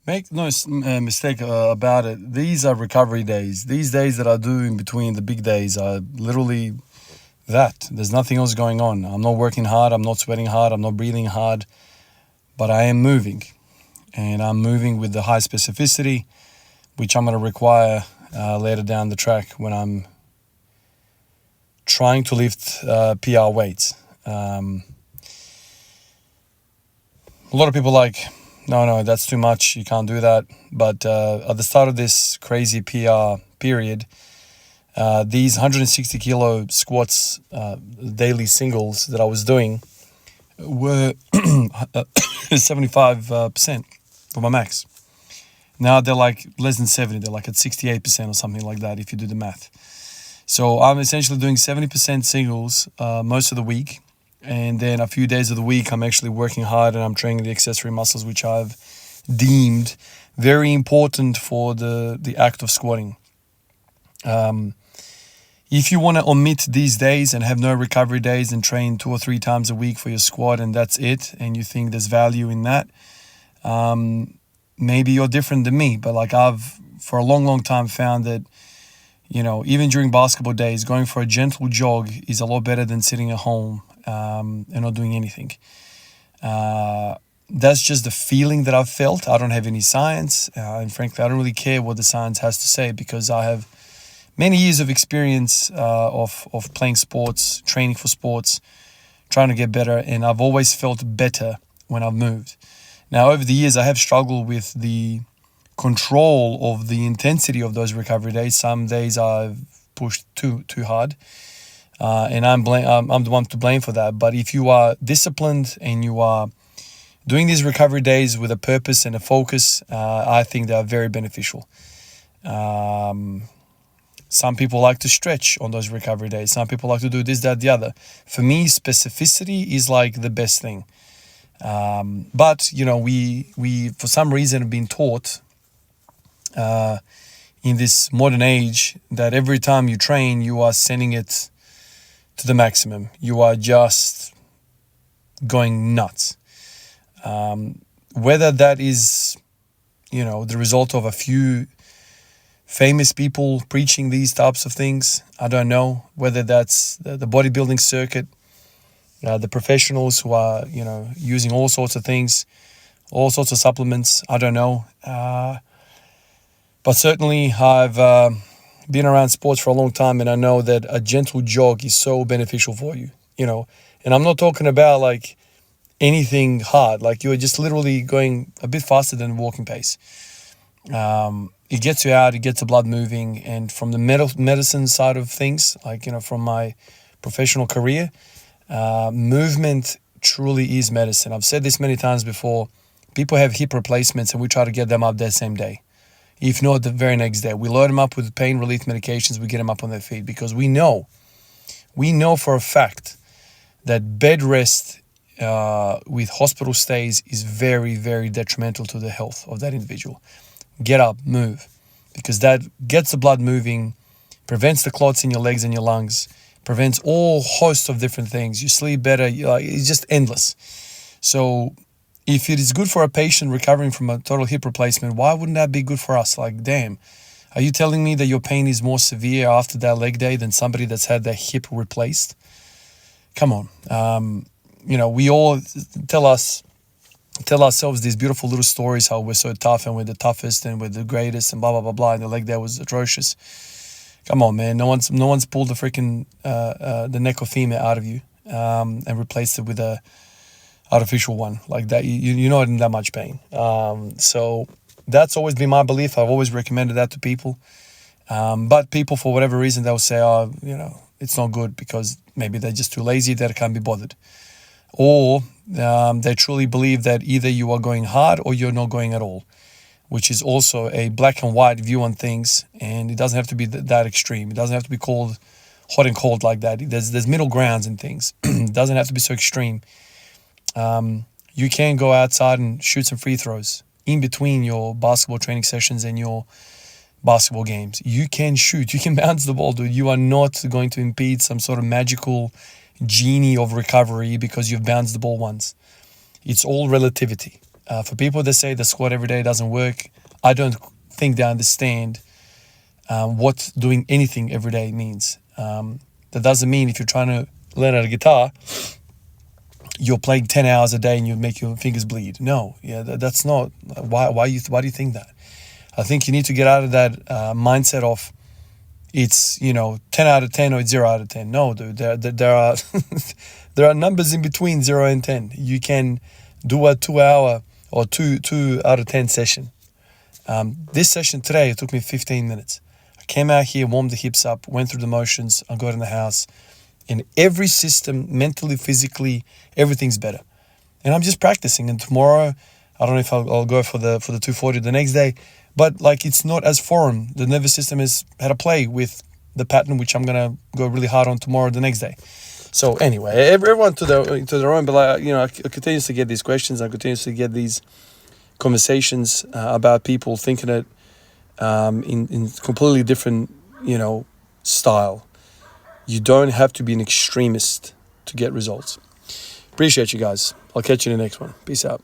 Make no mistake about it. These are recovery days. These days that I do in between the big days are literally that. There's nothing else going on. I'm not working hard. I'm not sweating hard. I'm not breathing hard. But I am moving. And I'm moving with the high specificity, which I'm going to require later down the track when I'm trying to lift PR weights. A lot of people like, no, that's too much. You can't do that. But at the start of this crazy PR period, these 160 kilo squats, daily singles that I was doing were 75% for my max. Now they're like less than 70. They're like at 68% or something like that if you do the math. So I'm essentially doing 70% singles most of the week. And then a few days of the week, I'm actually working hard and I'm training the accessory muscles, which I've deemed very important for the act of squatting. If you want to omit these days and have no recovery days and train 2 or 3 times a week for your squat and that's it, and you think there's value in that, maybe you're different than me. But like I've, for a long time, found that, even during basketball days, going for a gentle jog is a lot better than sitting at home and not doing anything. That's just the feeling that I've felt. I don't have any science, and frankly, I don't really care what the science has to say because I have many years of experience of playing sports, training for sports, trying to get better, and I've always felt better when I've moved. Now, over the years, I have struggled with the control of the intensity of those recovery days. Some days I've pushed too hard, and I'm the one to blame for that. But if you are disciplined and you are doing these recovery days with a purpose and a focus, I think they are very beneficial. Some people like to stretch on those recovery days. Some people like to do this, that, the other. For me, specificity is like the best thing. But we for some reason have been taught in this modern age that every time you train, you are sending it to the maximum. You are just going nuts. Whether that is, the result of a few famous people preaching these types of things, I don't know. Whether that's the bodybuilding circuit, the professionals who are, using all sorts of things, all sorts of supplements, I don't know. But certainly I've been around sports for a long time, and I know that a gentle jog is so beneficial for you, And I'm not talking about like anything hard, like you're just literally going a bit faster than walking pace. It gets you out, it gets the blood moving, and from the medicine side of things, like, from my professional career, movement truly is medicine. I've said this many times before. People have hip replacements and we try to get them up that same day. If not the very next day, we load them up with pain relief medications, we get them up on their feet because we know for a fact that bed rest with hospital stays is very, very detrimental to the health of that individual. Get up, move, because that gets the blood moving, prevents the clots in your legs and your lungs, prevents all hosts of different things. You sleep better. It's just endless. So if it is good for a patient recovering from a total hip replacement, why wouldn't that be good for us? Like, damn, are you telling me that your pain is more severe after that leg day than somebody that's had their hip replaced? Come on. We all tell ourselves these beautiful little stories, how we're so tough and we're the toughest and we're the greatest and blah, blah, blah, blah. And the leg day was atrocious. Come on, man. No one's pulled the freaking the neck or femur out of you and replaced it with a artificial one like that. You're not in that much pain. So that's always been my belief. I've always recommended that to people. But people, for whatever reason, they'll say, it's not good because maybe they're just too lazy, that can't be bothered. Or they truly believe that either you are going hard or you're not going at all, which is also a black and white view on things. And it doesn't have to be that extreme. It doesn't have to be called hot and cold like that. There's middle grounds in things. It doesn't have to be so extreme. You can go outside and shoot some free throws in between your basketball training sessions and your basketball games. You can shoot. You can bounce the ball, dude. You are not going to impede some sort of magical genie of recovery because you've bounced the ball once. It's all relativity. For people that say the squat every day doesn't work, I don't think they understand what doing anything every day means. That doesn't mean if you're trying to learn a guitar, you're playing 10 hours a day and you make your fingers bleed. No, that's not. Why do you think that? I think you need to get out of that mindset of it's 10 out of 10 or it's 0 out of 10. No, dude, there are there are numbers in between 0 and 10. You can do a 2 hour or 2 out of 10 session. This session today, it took me 15 minutes. I came out here, warmed the hips up, went through the motions. I got in the house. In every system, mentally, physically, everything's better. And I'm just practicing. And tomorrow, I don't know if I'll go for the 240 the next day. But it's not as foreign. The nervous system has had to play with the pattern, which I'm gonna go really hard on tomorrow, the next day. So anyway, everyone to their own. But I continuously get these questions. I continuously get these conversations about people thinking it in completely different style. You don't have to be an extremist to get results. Appreciate you guys. I'll catch you in the next one. Peace out.